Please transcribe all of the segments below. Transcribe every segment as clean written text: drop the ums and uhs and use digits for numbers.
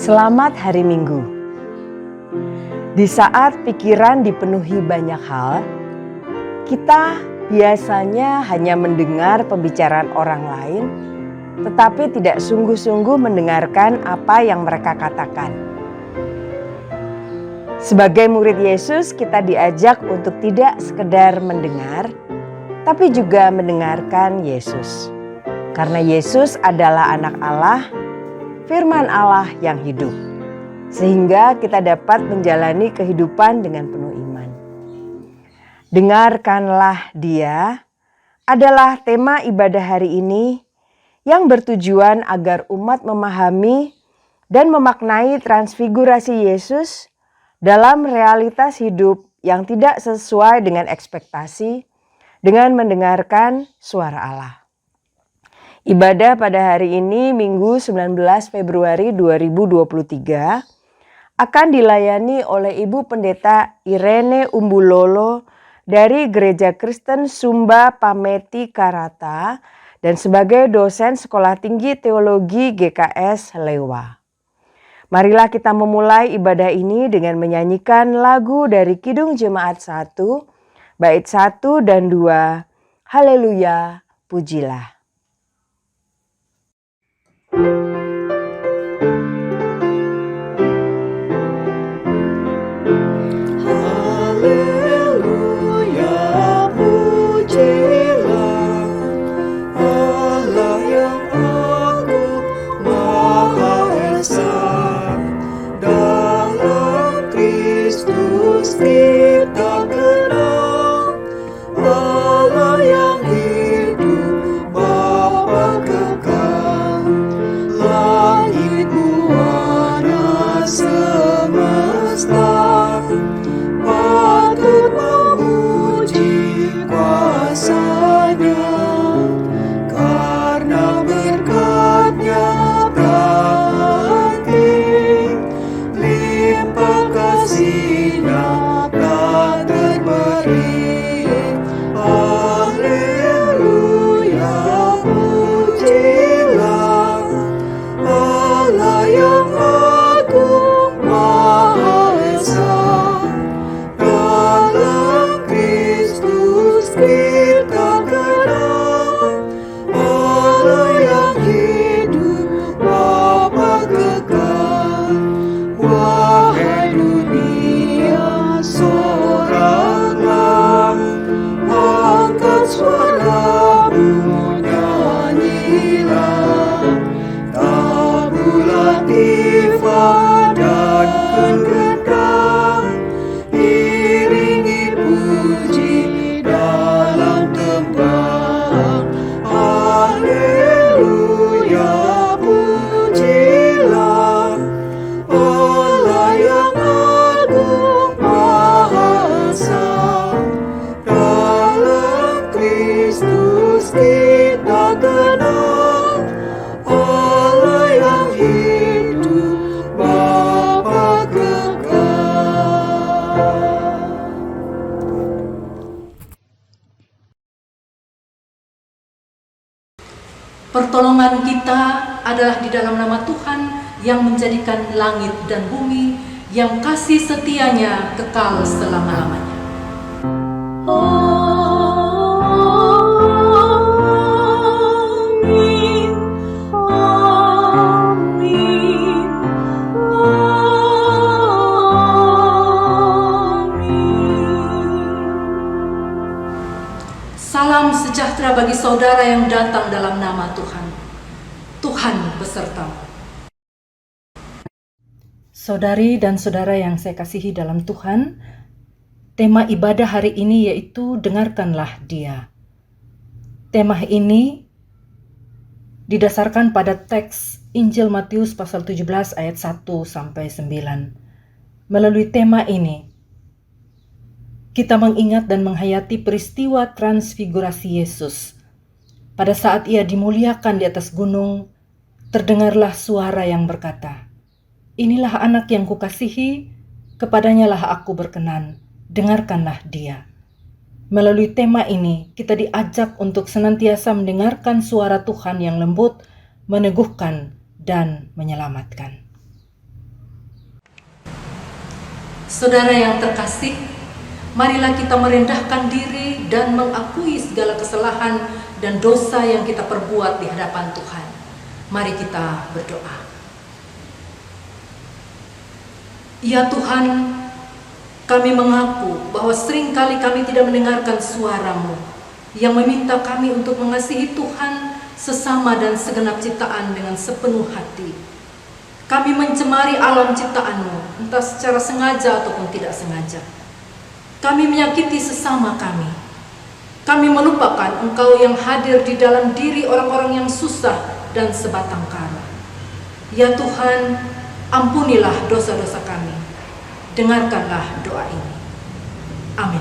Selamat hari Minggu. Di saat pikiran dipenuhi banyak hal, kita biasanya hanya mendengar pembicaraan orang lain, tetapi tidak sungguh-sungguh mendengarkan apa yang mereka katakan. Sebagai murid Yesus, kita diajak untuk tidak sekedar mendengar, tapi juga mendengarkan Yesus. Karena Yesus adalah anak Allah, firman Allah yang hidup, sehingga kita dapat menjalani kehidupan dengan penuh iman. Dengarkanlah Dia adalah tema ibadah hari ini yang bertujuan agar umat memahami dan memaknai transfigurasi Yesus dalam realitas hidup yang tidak sesuai dengan ekspektasi dengan mendengarkan suara Allah. Ibadah pada hari ini Minggu 19 Februari 2023 akan dilayani oleh Ibu Pendeta Irene Umbulolo dari Gereja Kristen Sumba Pameti Karata dan sebagai dosen Sekolah Tinggi Teologi GKS Lewa. Marilah kita memulai ibadah ini dengan menyanyikan lagu dari Kidung Jemaat 1, bait 1 dan 2, Haleluya, pujilah. Pertolongan kita adalah di dalam nama Tuhan yang menjadikan langit dan bumi, yang kasih setianya kekal selama-lamanya. Amin, amin, amin. Salam sejahtera bagi saudara yang datang dalam nama Tuhan. Tuhan besertamu. Saudari dan saudara yang saya kasihi dalam Tuhan, tema ibadah hari ini yaitu dengarkanlah Dia. Tema ini didasarkan pada teks Injil Matius pasal 17 ayat 1 sampai 9. Melalui tema ini, kita mengingat dan menghayati peristiwa transfigurasi Yesus. Pada saat Ia dimuliakan di atas gunung, terdengarlah suara yang berkata, "Inilah anak yang kukasihi, kepadanya lah aku berkenan, dengarkanlah Dia." Melalui tema ini, kita diajak untuk senantiasa mendengarkan suara Tuhan yang lembut, meneguhkan, dan menyelamatkan. Saudara yang terkasih, marilah kita merendahkan diri dan mengakui segala kesalahan dan dosa yang kita perbuat di hadapan Tuhan. Mari kita berdoa. Ya Tuhan, kami mengaku bahwa seringkali kami tidak mendengarkan suara-Mu yang meminta kami untuk mengasihi Tuhan, sesama dan segenap ciptaan dengan sepenuh hati. Kami mencemari alam ciptaan-Mu, entah secara sengaja ataupun tidak sengaja. Kami menyakiti sesama kami. Kami melupakan Engkau yang hadir di dalam diri orang-orang yang susah dan sebatang kara. Ya Tuhan, ampunilah dosa-dosa kami. Dengarkanlah doa ini. Amin.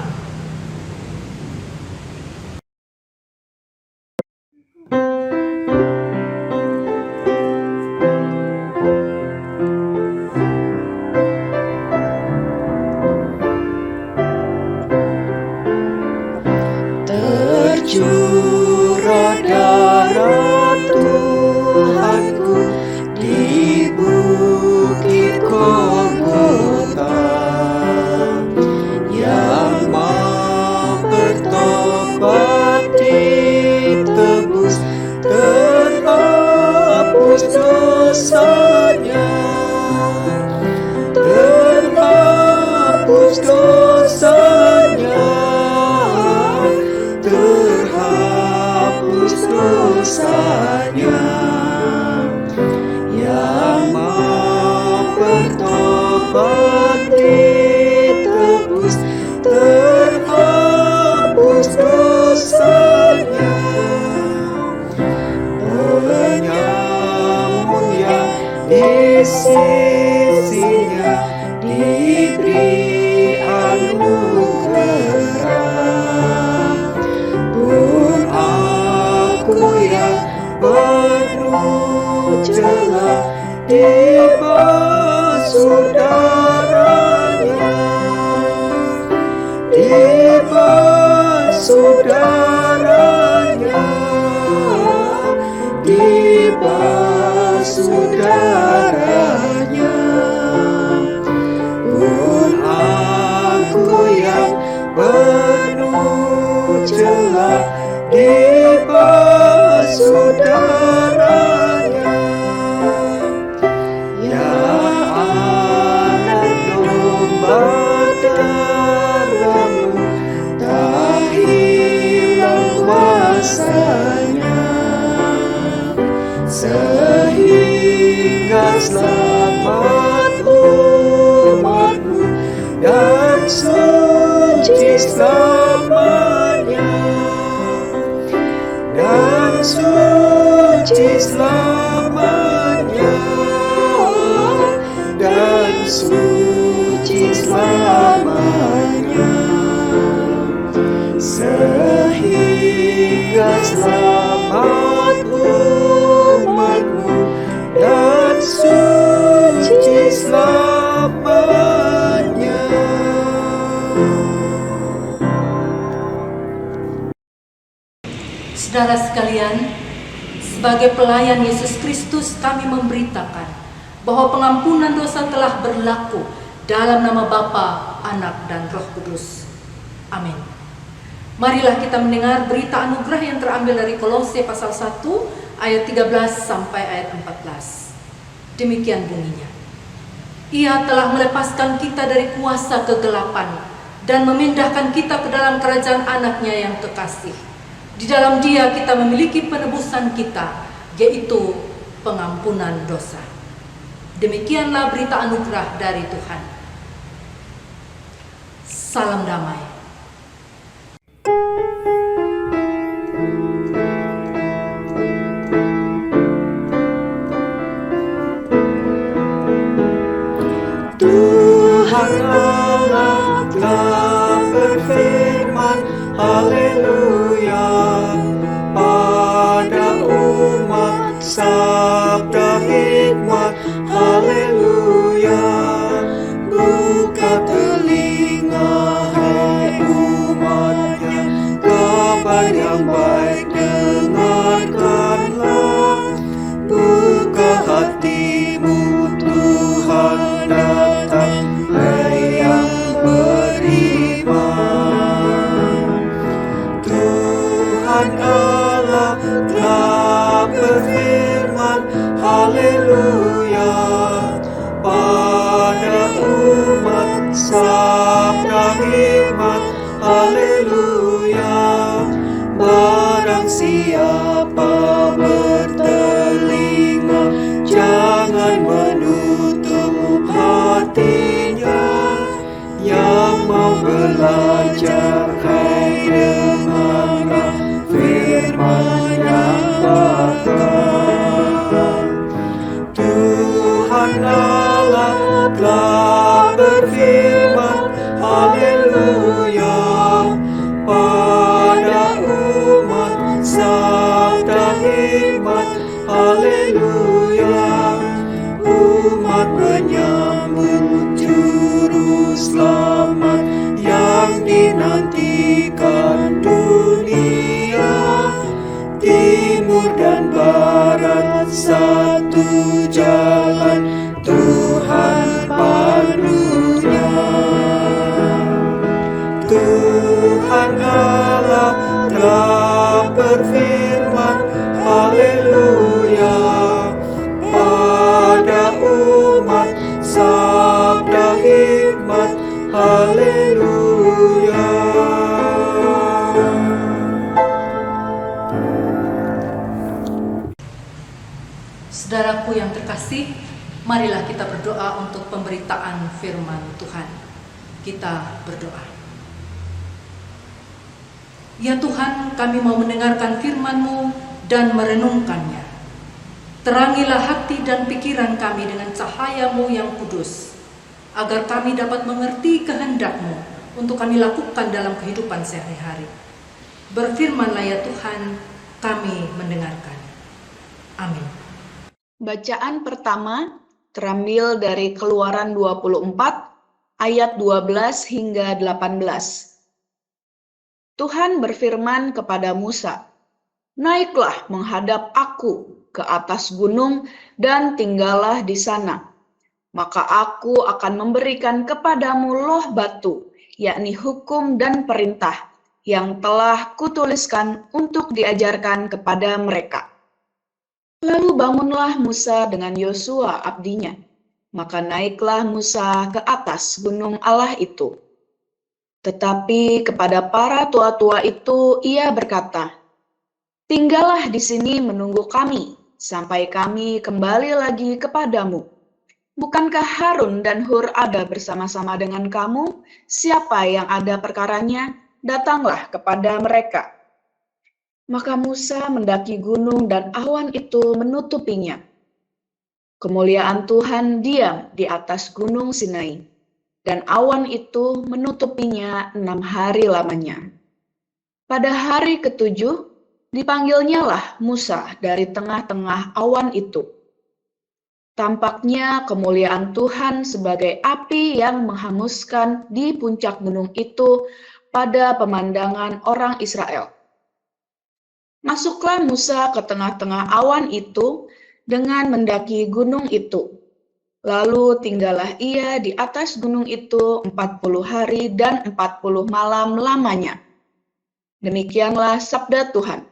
Tercurah darah Tuhanku di bukit Golgota, yang bertobat ditebus, terhapus dosanya, terhapus dosanya, terhapus dosanya, yang bertobat ditebus, terhapus dosanya. Penyamun yang di sisinya diberi anugerah, pun aku yang penuh celah dibasuh darahnya, dibasuh darahnya, dibasuh darahnya. Pun aku yang penuh celah dibasuh darahnya. Ya anak domba darah-Mu, tak hilang kuasanya, sehingga selamat umat-Mu dan suci selamanya, dan suci selamanya, dan suci selamanya, sehingga selamat umat-Mu dan suci selamanya. Saudara sekalian, sebagai pelayan Yesus Kristus, kami memberitakan bahwa pengampunan dosa telah berlaku dalam nama Bapa, Anak, dan Roh Kudus. Amin. Marilah kita mendengar berita anugerah yang terambil dari Kolose pasal 1 ayat 13 sampai ayat 14. Demikian bunyinya. Ia telah melepaskan kita dari kuasa kegelapan dan memindahkan kita ke dalam kerajaan Anaknya yang kekasih. Di dalam Dia kita memiliki penebusan kita, yaitu pengampunan dosa. Demikianlah berita anugerah dari Tuhan. Salam damai. Tuhan Allah telah berfirman, haleluya, pada umat sabda hikmat, haleluya. Buka telinga hai umatnya, kabar yang baik dengarkanlah. Buka hatimu, Tuhan datang, hai yang haleluya. Pada umat sabda hikmat, haleluya. Barang siapa bertelinga, jangan menutup hatinya. Yang mau belajar, hai dengarlah firman yang berkah. Tuhan Allah telah berfirman, haleluya. Pada umat sabda hikmat, haleluya. Umat menyambut juru selamat yang dinantikan dunia. Timur dan barat satu jalan, Tuhan pandunya. Tuhan Allah telah berfirman, haleluya. Pada umat sabda hikmat, haleluya. Saudaraku yang terkasih, marilah kita berdoa untuk pemberitaan firman Tuhan. Kita berdoa. Ya Tuhan, kami mau mendengarkan firman-Mu dan merenungkannya. Terangilah hati dan pikiran kami dengan cahaya-Mu yang kudus, agar kami dapat mengerti kehendak-Mu untuk kami lakukan dalam kehidupan sehari-hari. Berfirmanlah ya Tuhan, kami mendengarkan. Amin. Bacaan pertama terambil dari Keluaran 24 ayat 12 hingga 18. Tuhan berfirman kepada Musa, "Naiklah menghadap aku ke atas gunung dan tinggallah di sana. Maka aku akan memberikan kepadamu loh batu, yakni hukum dan perintah yang telah kutuliskan untuk diajarkan kepada mereka." Lalu bangunlah Musa dengan Yosua abdinya. Maka naiklah Musa ke atas gunung Allah itu. Tetapi kepada para tua-tua itu ia berkata, "Tinggallah di sini menunggu kami, sampai kami kembali lagi kepadamu. Bukankah Harun dan Hur ada bersama-sama dengan kamu? Siapa yang ada perkaranya, datanglah kepada mereka." Maka Musa mendaki gunung dan awan itu menutupinya. Kemuliaan Tuhan diam di atas gunung Sinai, dan awan itu menutupinya 6 hari lamanya. Pada hari ketujuh, dipanggilnyalah Musa dari tengah-tengah awan itu. Tampaknya kemuliaan Tuhan sebagai api yang menghanguskan di puncak gunung itu pada pemandangan orang Israel. Masuklah Musa ke tengah-tengah awan itu dengan mendaki gunung itu. Lalu tinggallah ia di atas gunung itu 40 hari dan 40 malam lamanya. Demikianlah sabda Tuhan.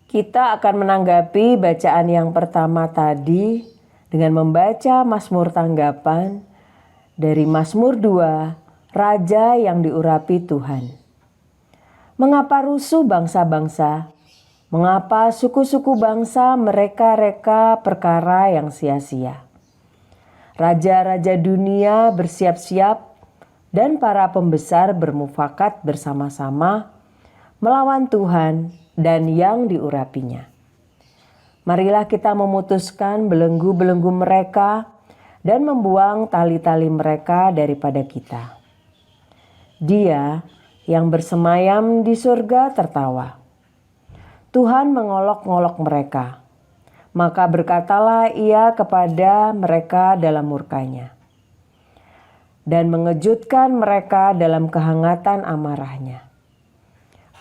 Kita akan menanggapi bacaan yang pertama tadi dengan membaca Mazmur tanggapan dari Mazmur 2, Raja yang diurapi Tuhan. Mengapa rusuh bangsa-bangsa? Mengapa suku-suku bangsa mereka-reka perkara yang sia-sia? Raja-raja dunia bersiap-siap dan para pembesar bermufakat bersama-sama melawan Tuhan dan yang diurapinya. Marilah kita memutuskan belenggu-belenggu mereka dan membuang tali-tali mereka daripada kita. Dia yang bersemayam di surga tertawa. Tuhan mengolok-ngolok mereka. Maka berkatalah ia kepada mereka dalam murkanya, dan mengejutkan mereka dalam kehangatan amarahnya.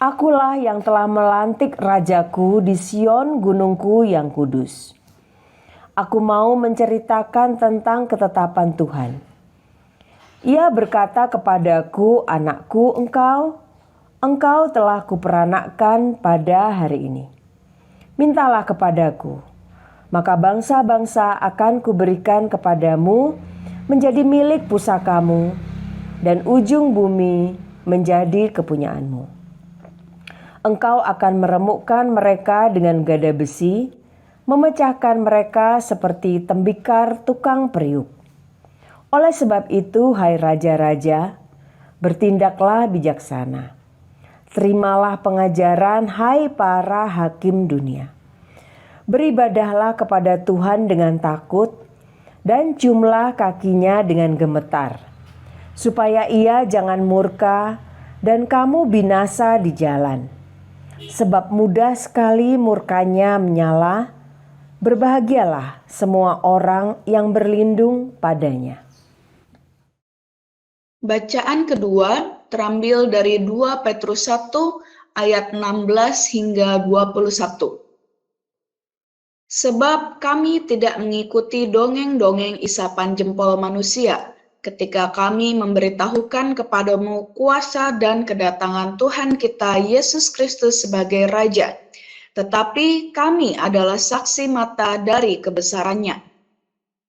Akulah yang telah melantik rajaku di Sion gunungku yang kudus. Aku mau menceritakan tentang ketetapan Tuhan. Ia berkata kepadaku, "Anakku, engkau telah kuperanakkan pada hari ini. mintalah kepadaku, maka bangsa-bangsa akan kuberikan kepadamu menjadi milik pusakamu, dan ujung bumi menjadi kepunyaanmu. Engkau akan meremukkan mereka dengan gada besi, memecahkan mereka seperti tembikar tukang periuk. Oleh sebab itu, hai raja-raja, bertindaklah bijaksana. Terimalah pengajaran, hai para hakim dunia. Beribadahlah kepada Tuhan dengan takut, dan ciumlah kakinya dengan gemetar, supaya ia jangan murka dan kamu binasa di jalan. Sebab mudah sekali murkanya menyala, berbahagialah semua orang yang berlindung padanya. Bacaan kedua terambil dari 2 Petrus 1 ayat 16 hingga 21. Sebab kami tidak mengikuti dongeng-dongeng isapan jempol manusia ketika kami memberitahukan kepadamu kuasa dan kedatangan Tuhan kita Yesus Kristus sebagai Raja, tetapi kami adalah saksi mata dari kebesarannya.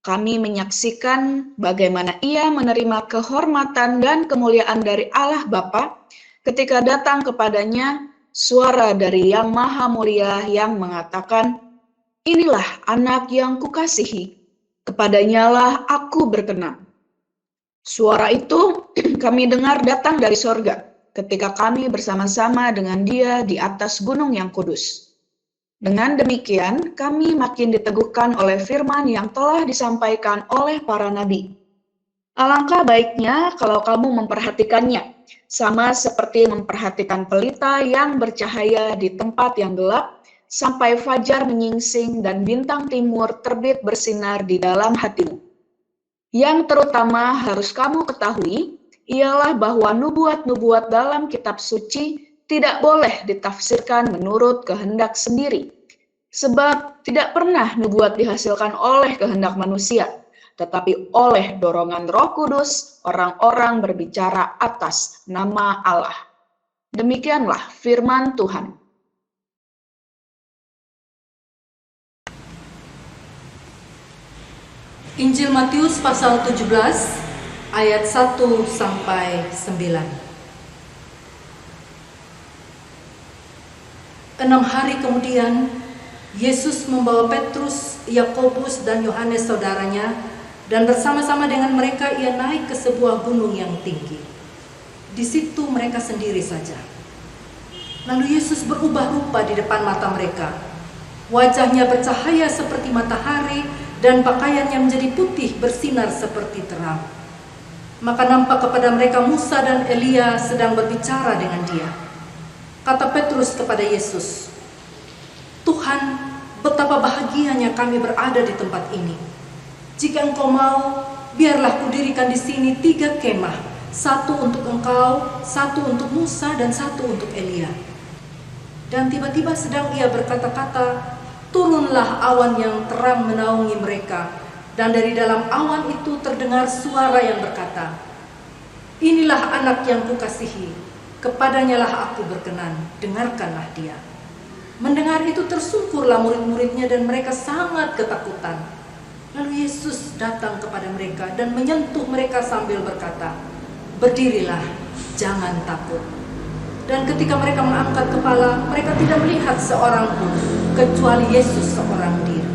Kami menyaksikan bagaimana ia menerima kehormatan dan kemuliaan dari Allah Bapa ketika datang kepadanya suara dari Yang Maha Mulia yang mengatakan, "Inilah anak yang kukasihi, kepadanyalah aku berkenan." Suara itu kami dengar datang dari sorga ketika kami bersama-sama dengan dia di atas gunung yang kudus. Dengan demikian, kami makin diteguhkan oleh firman yang telah disampaikan oleh para nabi. Alangkah baiknya kalau kamu memperhatikannya, sama seperti memperhatikan pelita yang bercahaya di tempat yang gelap, sampai fajar menyingsing dan bintang timur terbit bersinar di dalam hatimu. Yang terutama harus kamu ketahui, ialah bahwa nubuat-nubuat dalam kitab suci tidak boleh ditafsirkan menurut kehendak sendiri, sebab tidak pernah nubuat dihasilkan oleh kehendak manusia, tetapi oleh dorongan Roh Kudus orang-orang berbicara atas nama Allah. Demikianlah firman Tuhan. Injil Matius pasal 17 ayat 1 sampai 9. 6 hari kemudian, Yesus membawa Petrus, Yakobus, dan Yohanes saudaranya, dan bersama-sama dengan mereka ia naik ke sebuah gunung yang tinggi. Di situ mereka sendiri saja. Lalu Yesus berubah rupa di depan mata mereka. Wajahnya bercahaya seperti matahari, dan pakaiannya menjadi putih bersinar seperti terang. Maka nampak kepada mereka Musa dan Elia sedang berbicara dengan dia. Kata Petrus kepada Yesus, "Tuhan, betapa bahagianya kami berada di tempat ini. Jika Engkau mau, biarlah kudirikan di sini 3 kemah, 1 untuk Engkau, 1 untuk Musa, dan 1 untuk Elia." Dan tiba-tiba sedang ia berkata-kata, turunlah awan yang terang menaungi mereka, dan dari dalam awan itu terdengar suara yang berkata, "Inilah anak yang kukasihi, kepadanyalah aku berkenan, dengarkanlah dia." Mendengar itu tersungkurlah murid-muridnya dan mereka sangat ketakutan. Lalu Yesus datang kepada mereka dan menyentuh mereka sambil berkata, "Berdirilah, jangan takut." Dan ketika mereka mengangkat kepala, mereka tidak melihat seorang pun, kecuali Yesus seorang diri.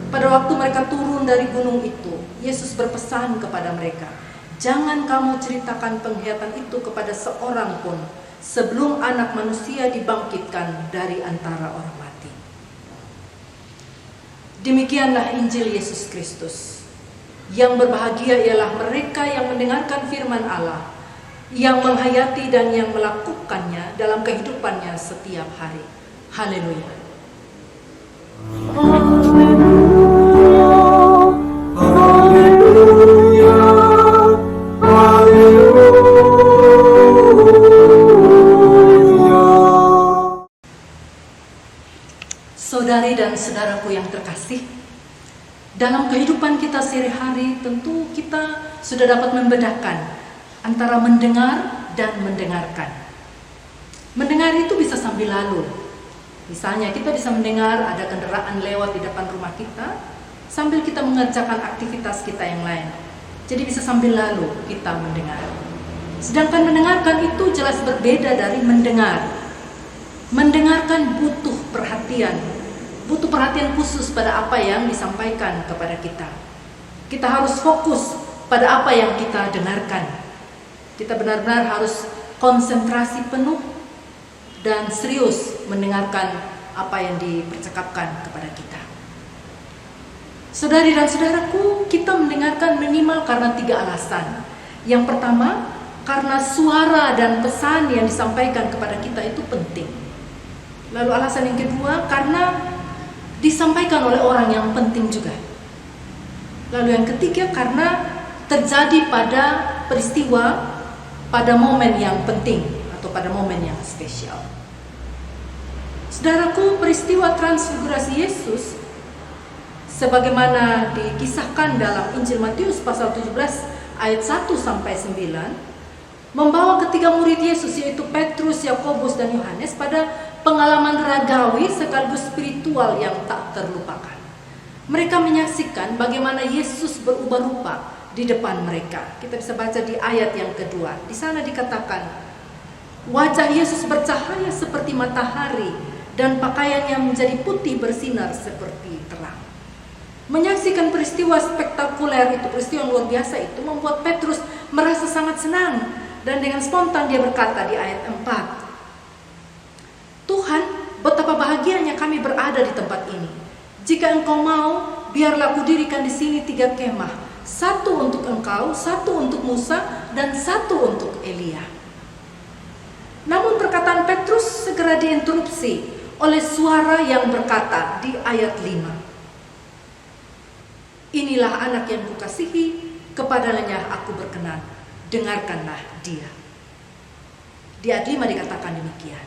Pada waktu mereka turun dari gunung itu, Yesus berpesan kepada mereka, "Jangan kamu ceritakan penglihatan itu kepada seorang pun, sebelum Anak Manusia dibangkitkan dari antara orang mati." Demikianlah Injil Yesus Kristus. Yang berbahagia ialah mereka yang mendengarkan firman Allah, yang menghayati dan yang melakukannya dalam kehidupannya setiap hari. Haleluya. Haleluya, haleluya. Saudari dan saudaraku yang terkasih, dalam kehidupan kita sehari-hari tentu kita sudah dapat membedakan antara mendengar dan mendengarkan. Mendengar itu bisa sambil lalu, Misalnya kita bisa mendengar ada kendaraan lewat di depan rumah kita sambil kita mengerjakan aktivitas kita yang lain. Jadi bisa sambil lalu kita mendengar. Sedangkan mendengarkan itu jelas berbeda dari mendengar. Mendengarkan butuh perhatian khusus pada apa yang disampaikan kepada kita. Kita harus fokus pada apa yang kita dengarkan. Kita benar-benar harus konsentrasi penuh dan serius mendengarkan apa yang dipercakapkan kepada kita. Saudari dan saudaraku, kita mendengarkan minimal karena 3 alasan. Yang pertama, karena suara dan pesan yang disampaikan kepada kita itu penting. Lalu alasan yang kedua, karena disampaikan oleh orang yang penting juga. Lalu yang ketiga, karena terjadi pada peristiwa, pada momen yang penting atau pada momen yang spesial. Saudaraku, peristiwa transfigurasi Yesus sebagaimana dikisahkan dalam Injil Matius pasal 17 ayat 1 sampai 9 membawa ketiga murid Yesus yaitu Petrus, Yakobus dan Yohanes pada pengalaman ragawi sekaligus spiritual yang tak terlupakan. Mereka menyaksikan bagaimana Yesus berubah rupa di depan mereka. Kita bisa baca di ayat yang kedua. Di sana dikatakan, wajah Yesus bercahaya seperti matahari dan pakaiannya menjadi putih bersinar seperti terang. Menyaksikan peristiwa spektakuler itu, peristiwa yang luar biasa itu membuat Petrus merasa sangat senang dan dengan spontan dia berkata di ayat 4, Tuhan, betapa bahagianya kami berada di tempat ini. Jika Engkau mau, biarlah kudirikan di sini 3 kemah, 1 untuk Engkau, 1 untuk Musa, dan 1 untuk Elia. Namun perkataan Petrus segera diinterupsi oleh suara yang berkata di ayat 5. Inilah anak yang kukasihi, kepadanya aku berkenan, dengarkanlah dia. Di ayat 5 dikatakan demikian.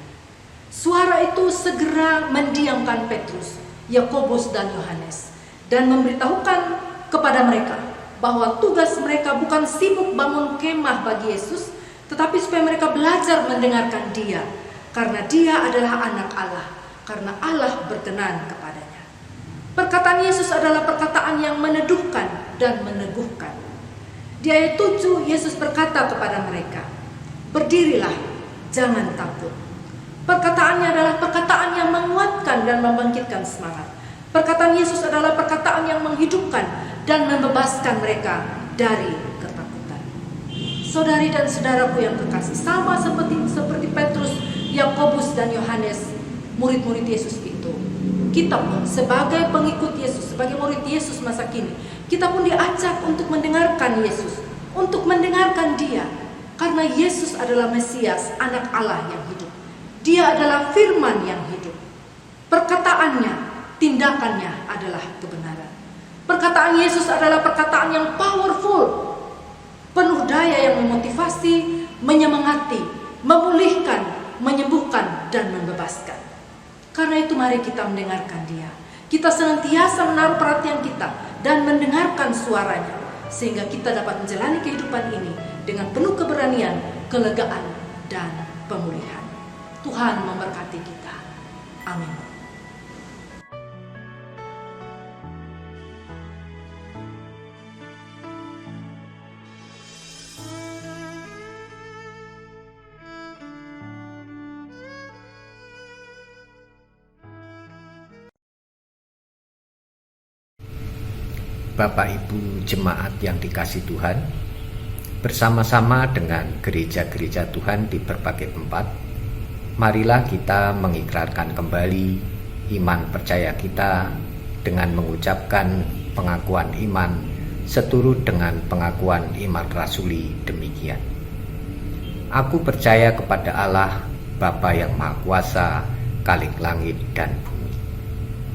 Suara itu segera mendiamkan Petrus, Yakobus dan Yohanes dan memberitahukan kepada mereka bahwa tugas mereka bukan sibuk bangun kemah bagi Yesus, tetapi supaya mereka belajar mendengarkan Dia, karena Dia adalah anak Allah, karena Allah berkenan kepadanya. Perkataan Yesus adalah perkataan yang meneduhkan dan meneguhkan. Di ayat 7 Yesus berkata kepada mereka, berdirilah, jangan takut. Perkataannya adalah perkataan yang menguatkan dan membangkitkan semangat. Perkataan Yesus adalah perkataan yang menghidupkan dan membebaskan mereka dari ketakutan. Saudari dan saudaraku yang kekasih, sama seperti Petrus, Yakobus dan Yohanes, murid-murid Yesus itu, kita pun sebagai pengikut Yesus, sebagai murid Yesus masa kini, kita pun diajak untuk mendengarkan Yesus, untuk mendengarkan Dia, karena Yesus adalah Mesias, anak Allah yang hidup. Dia adalah firman yang hidup. Perkataannya, tindakannya adalah kebenaran. Perkataan Yesus adalah perkataan yang powerful, penuh daya yang memotivasi, menyemangati, memulihkan, menyembuhkan, dan membebaskan. Karena itu mari kita mendengarkan Dia. Kita senantiasa menaruh perhatian kita dan mendengarkan suaranya, sehingga kita dapat menjalani kehidupan ini dengan penuh keberanian, kelegaan, dan pemulihan. Tuhan memberkati kita. Amin. Bapak Ibu jemaat yang dikasihi Tuhan, bersama-sama dengan gereja-gereja Tuhan di berbagai tempat, marilah kita mengikrarkan kembali iman percaya kita dengan mengucapkan pengakuan iman seturut dengan pengakuan iman rasuli demikian. Aku percaya kepada Allah, Bapa yang Maha Kuasa, Khalik langit dan bumi,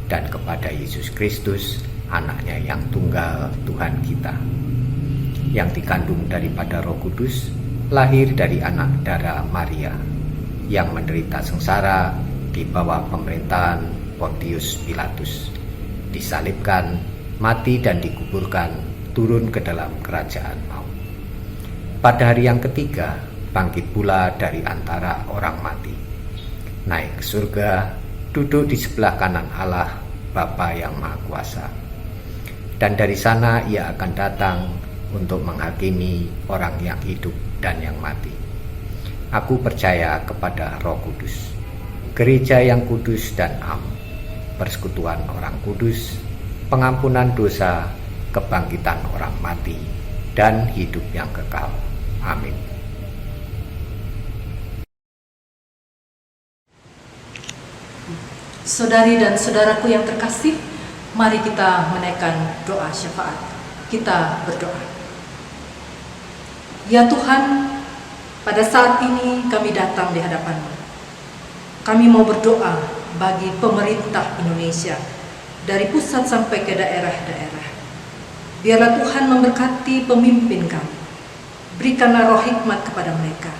dan kepada Yesus Kristus, Anaknya yang tunggal Tuhan kita, yang dikandung daripada Roh Kudus, lahir dari anak darah Maria, yang menderita sengsara di bawah pemerintahan Pontius Pilatus, disalibkan, mati dan dikuburkan, turun ke dalam kerajaan maut. Pada hari yang ketiga, bangkit pula dari antara orang mati, naik ke surga, duduk di sebelah kanan Allah Bapa yang Maha Kuasa. Dan dari sana ia akan datang untuk menghakimi orang yang hidup dan yang mati. Aku percaya kepada Roh Kudus, gereja yang kudus dan am, persekutuan orang kudus, pengampunan dosa, kebangkitan orang mati, dan hidup yang kekal. Amin. Saudari dan saudaraku yang terkasih, mari kita menaikkan doa syafaat. Kita berdoa. Ya Tuhan, pada saat ini kami datang di hadapan-Mu. Kami mau berdoa bagi pemerintah Indonesia, dari pusat sampai ke daerah-daerah. Biarlah Tuhan memberkati pemimpin kami. Berikanlah roh hikmat kepada mereka,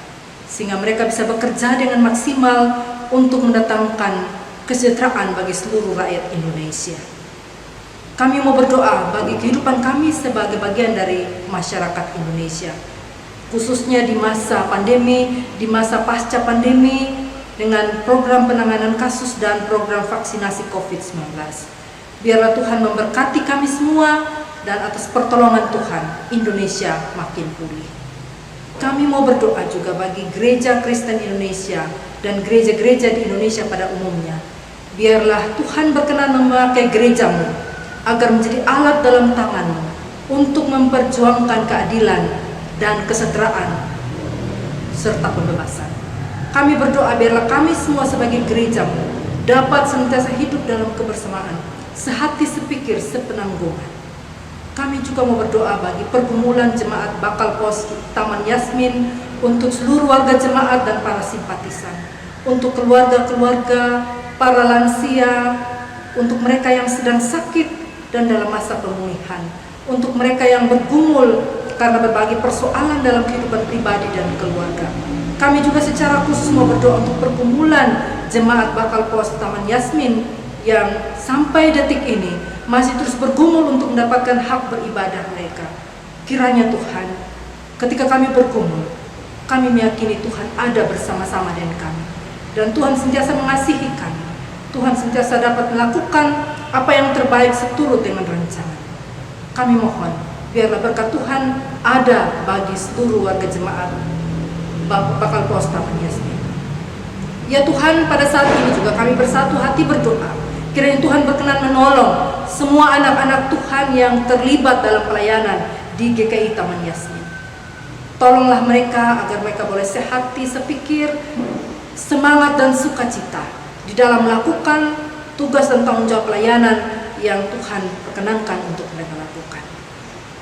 sehingga mereka bisa bekerja dengan maksimal untuk mendatangkan kesejahteraan bagi seluruh rakyat Indonesia. Kami mau berdoa bagi kehidupan kami sebagai bagian dari masyarakat Indonesia, khususnya di masa pandemi, di masa pasca pandemi, dengan program penanganan kasus dan program vaksinasi COVID-19. Biarlah Tuhan memberkati kami semua, dan atas pertolongan Tuhan, Indonesia makin pulih. Kami mau berdoa juga bagi gereja Kristen Indonesia dan gereja-gereja di Indonesia pada umumnya. Biarlah Tuhan berkenan memakai gerejamu agar menjadi alat dalam tangan-Mu untuk memperjuangkan keadilan dan kesetaraan serta pembebasan. Kami berdoa biarlah kami semua sebagai gereja-Mu dapat senantiasa hidup dalam kebersamaan, sehati sepikir sepenanggungan. Kami juga mau berdoa bagi pergumulan jemaat Bakal Pos Taman Yasmin, untuk seluruh warga jemaat dan para simpatisan, untuk keluarga-keluarga, para lansia, untuk mereka yang sedang sakit dan dalam masa pemulihan, untuk mereka yang bergumul karena berbagai persoalan dalam kehidupan pribadi dan keluarga. Kami juga secara khusus mau berdoa untuk pergumulan jemaat Bakal Pos Taman Yasmin yang sampai detik ini masih terus bergumul untuk mendapatkan hak beribadah mereka. Kiranya Tuhan, ketika kami bergumul, kami meyakini Tuhan ada bersama-sama dengan kami, dan Tuhan sentiasa mengasihi kami. Tuhan sentiasa dapat melakukan apa yang terbaik seturut dengan rencana. Kami mohon, biarlah berkat Tuhan ada bagi seluruh warga jemaat Bakal Pos Taman Yasmin. Ya Tuhan, pada saat ini juga kami bersatu hati berdoa, kiranya Tuhan berkenan menolong semua anak-anak Tuhan yang terlibat dalam pelayanan di GKI Taman Yasmin. Tolonglah mereka agar mereka boleh sehati, sepikir, semangat dan sukacita di dalam melakukan tugas dan tanggung jawab pelayanan yang Tuhan perkenankan untuk mereka lakukan.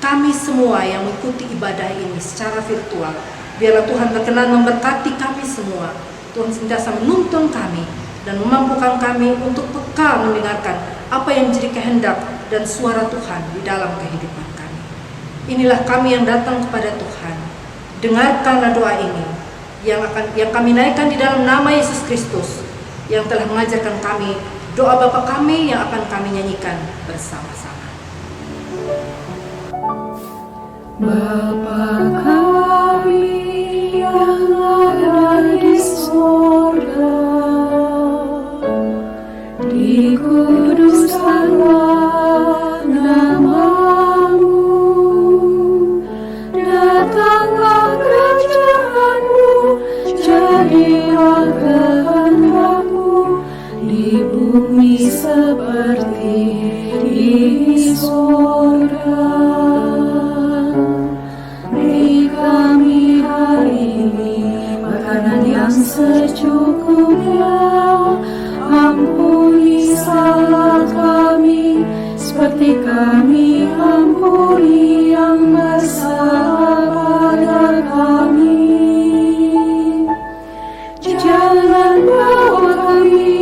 Kami semua yang mengikuti ibadah ini secara virtual, biarlah Tuhan berkenan memberkati kami semua. Tuhan sentiasa menuntun kami dan memampukan kami untuk peka mendengarkan apa yang menjadi kehendak dan suara Tuhan di dalam kehidupan kami. Inilah kami yang datang kepada Tuhan. Dengarkanlah doa ini yang kami naikkan di dalam nama Yesus Kristus yang telah mengajarkan kami doa Bapa kami yang akan kami nyanyikan bersama-sama. Bapa kami yang ada di surga, dikuduskanlah nama-Mu, datanglah kerajaan-Mu, jadilah kehendak-Mu di bumi seperti di surga. Beri kami hari ini makanan yang secukupnya, ampuni salah kami seperti kami ampuni yang bersalah pada kami. Jangan bawa kami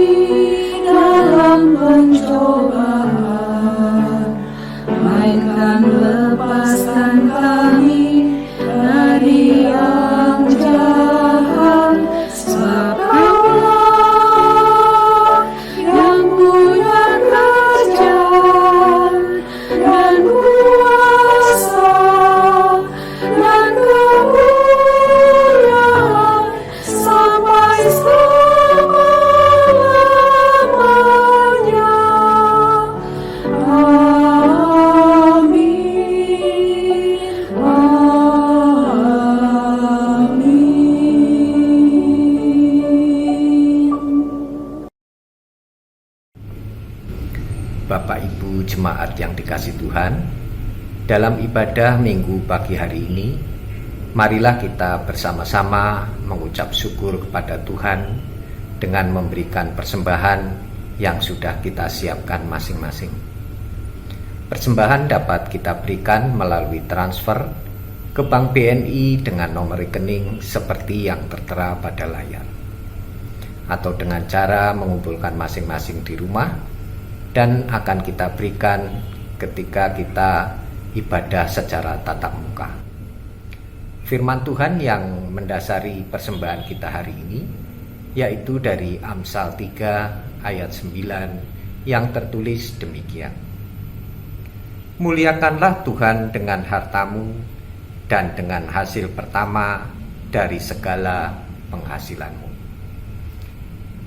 dalam pencobaan, melainkan lepaskan kami dari yang jahat. Sebab Allah yang punya kerajaan dan kuasa jemaat yang dikasih Tuhan, dalam ibadah Minggu pagi hari ini, marilah kita bersama-sama mengucap syukur kepada Tuhan dengan memberikan persembahan yang sudah kita siapkan masing-masing. Persembahan dapat kita berikan melalui transfer ke Bank BNI dengan nomor rekening seperti yang tertera pada layar, atau dengan cara mengumpulkan masing-masing di rumah dan akan kita berikan ketika kita ibadah secara tatap muka. Firman Tuhan yang mendasari persembahan kita hari ini yaitu dari Amsal 3 ayat 9 yang tertulis demikian. Muliakanlah Tuhan dengan hartamu dan dengan hasil pertama dari segala penghasilanmu.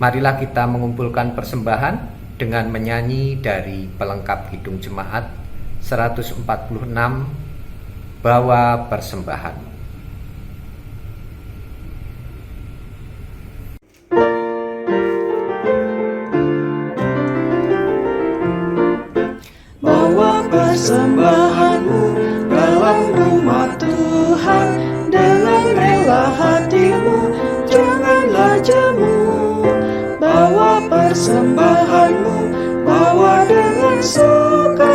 Marilah kita mengumpulkan persembahan dengan menyanyi dari pelengkap Kidung Jemaat 146, Bawa Persembahan. Bawa persembahanmu dalam rumah Tuhan dengan rela hatimu, janganlah jemu. Bawa persembahanmu, bawa dengan suka.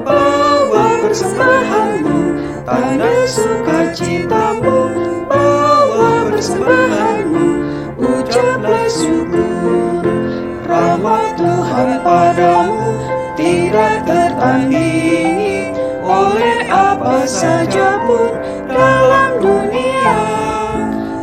Bawa persembahanmu, tanda sukacitamu. Bawa persembahanmu, ucaplah syukur. Rahmat Tuhan padamu tidak tertandingi oleh apa saja pun dalam dunia.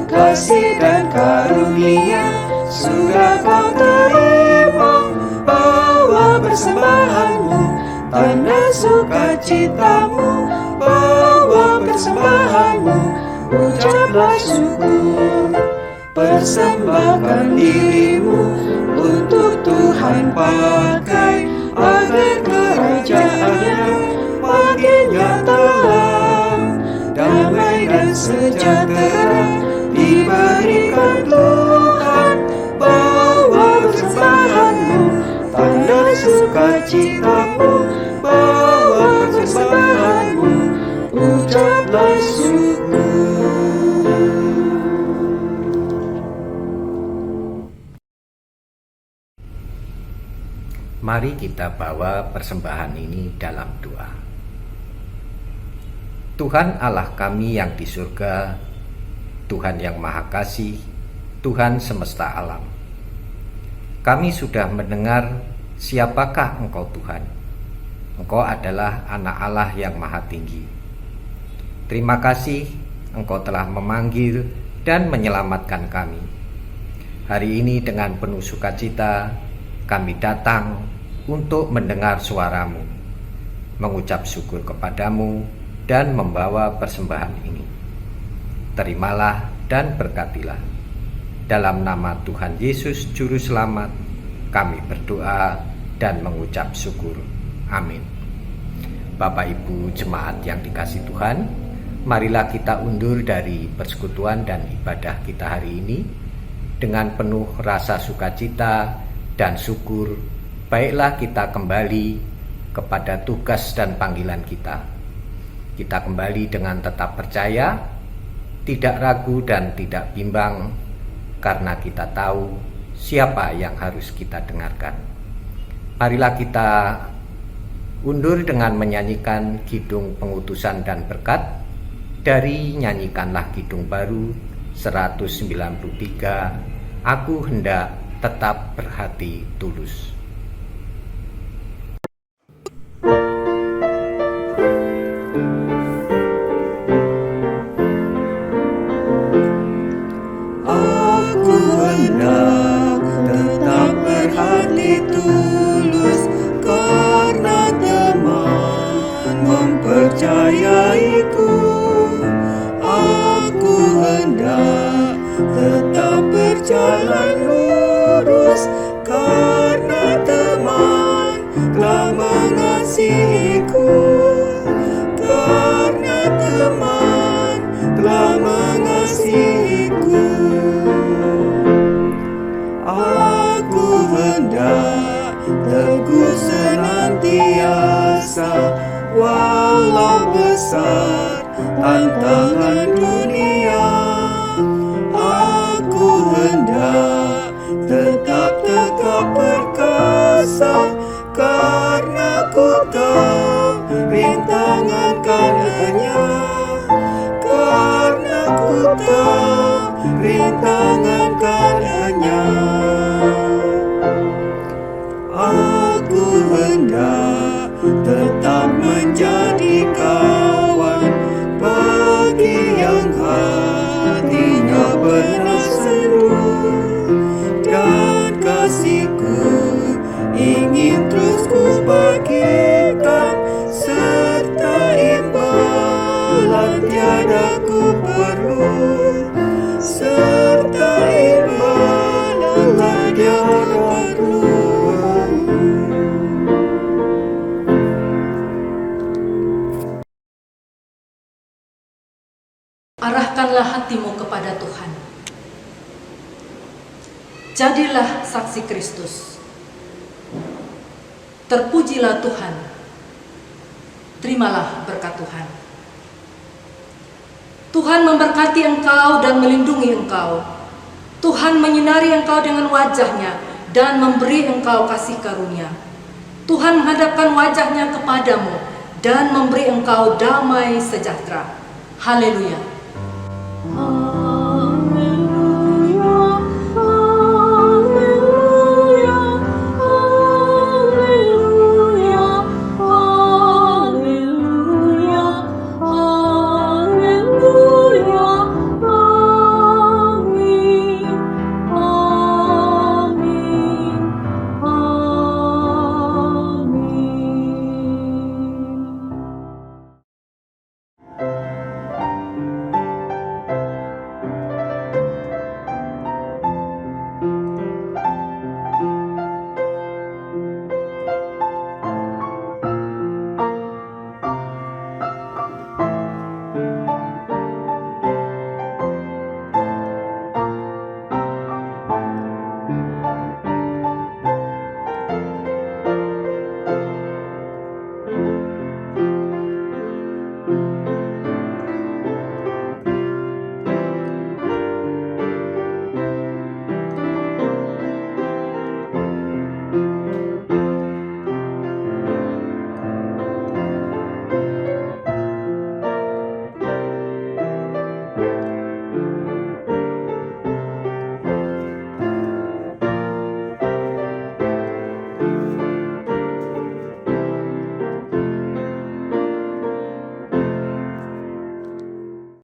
Kasih dan karunia sudah kau terima. Bawa persembahanmu, tanda sukacitamu. Bawa persembahanmu, ucaplah syukur. Persembahkan dirimu untuk Tuhan pakai, agar kerajaannya makin nyata. Damai dan sejahtera diberikan Tuhan. Bawa persembahanmu, tanda sukacitamu. Bawa persembahanmu, ucaplah syukur. Mari kita bawa persembahan ini dalam doa. Tuhan Allah kami yang di surga, Tuhan yang Maha Kasih, Tuhan semesta alam. Kami sudah mendengar siapakah Engkau Tuhan. Engkau adalah Anak Allah yang Maha Tinggi. Terima kasih Engkau telah memanggil dan menyelamatkan kami. Hari ini dengan penuh sukacita kami datang untuk mendengar suaramu, mengucap syukur kepadamu, dan membawa persembahan ini. Terimalah dan berkatilah. Dalam nama Tuhan Yesus Juru Selamat, kami berdoa dan mengucap syukur. Amin. Bapak Ibu jemaat yang dikasih Tuhan, marilah kita undur dari persekutuan dan ibadah kita hari ini dengan penuh rasa sukacita dan syukur. Baiklah kita kembali kepada tugas dan panggilan kita. Kita kembali dengan tetap percaya, tidak ragu dan tidak bimbang, karena kita tahu siapa yang harus kita dengarkan. Marilah kita undur dengan menyanyikan Kidung Pengutusan dan Berkat dari Nyanyikanlah Kidung Baru 193, Aku Hendak Tetap Berhati Tulus. Aku hendak tetap berhati tulus, karena teman mempercayaiku. Aku hendak tetap berjalan lurus, karena teman telah mengasihiku. Karena teman telah mengasihiku. Aku hendak teguh senantiasa besar tantangan dunia. Aku hendak tetap tegak perkasa, karena ku tahu rintangan karenanya. Karena ku tahu rintangan karenanya. Aku hendak tetap menjadi kawan bagi yang hatinya penuh seru, dan kasihku ingin terus ku bagikan, serta imbalan tiada ku perlu, serta imbalan tiada perlu. Arahkanlah hatimu kepada Tuhan. Jadilah saksi Kristus. Terpujilah Tuhan. Terimalah berkat Tuhan. Tuhan memberkati engkau dan melindungi engkau. Tuhan menyinari engkau dengan wajah-Nya dan memberi engkau kasih karunia. Tuhan menghadapkan wajah-Nya kepadamu dan memberi engkau damai sejahtera. Haleluya.